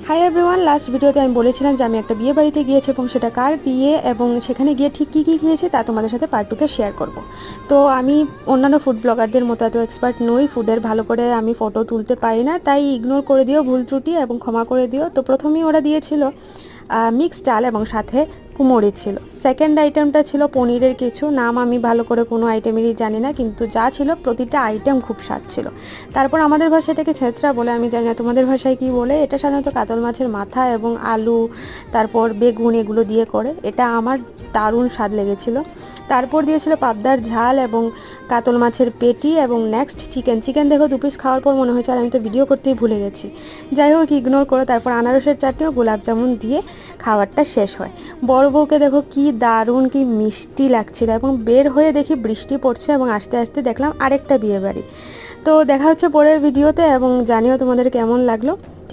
Hi everyone, last ভিডিওতে আমি বলেছিলাম যে আমি একটা বিয়ে বাড়িতে গিয়েছি এবং সেটা কার বিয়ে এবং সেখানে গিয়ে ঠিক কী কী খেয়েছি তা তোমাদের সাথে পার্ট টুতে শেয়ার করব। তো আমি অন্যান্য ফুড ব্লগারদের মতো এত এক্সপার্ট নই, ফুডের ভালো করে আমি ফটো তুলতে পারি না, তাই ইগনোর করে দিও ভুল ত্রুটি এবং ক্ষমা করে দিও। তো প্রথমেই ওরা দিয়েছিল মিক্সড ডাল এবং সাথে কুমড়ি ছিল। সেকেন্ড আইটেমটা ছিল পনিরের কিছু, নাম আমি ভালো করে কোনো আইটেমেরই জানি না, কিন্তু যা ছিল প্রতিটা আইটেম খুব স্বাদ ছিল। তারপর আমাদের ভাষায় এটাকে ছেঁচড়া বলে, আমি জানি না তোমাদের ভাষায় কী বলে। এটা সাধারণত কাতল মাছের মাথা এবং আলু, তারপর বেগুন এগুলো দিয়ে করে। এটা আমার দারুণ স্বাদ লেগেছিল। তারপর দিয়েছিল পাবদার ঝাল এবং কাতল মাছের পেটি এবং নেক্সট চিকেন দেখো 2 পিস খাওয়ার পর মনে হয়েছে আর আমি তো ভিডিও করতেই ভুলে গেছি। যাই হোক, ইগনোর করো। তারপর আনারসের চাটনি ও গোলাপ জামুন দিয়ে খাবারটা শেষ হয়। বড় বউকে দেখো কি দারুণ কি মিষ্টি লাগছিল এবং বের হয়ে দেখি বৃষ্টি পড়ছে এবং আস্তে আস্তে দেখলাম আরেকটা বিয়ে বাড়ি। তো দেখা হচ্ছে পরের ভিডিওতে এবং জানিও তোমাদের কেমন লাগলো।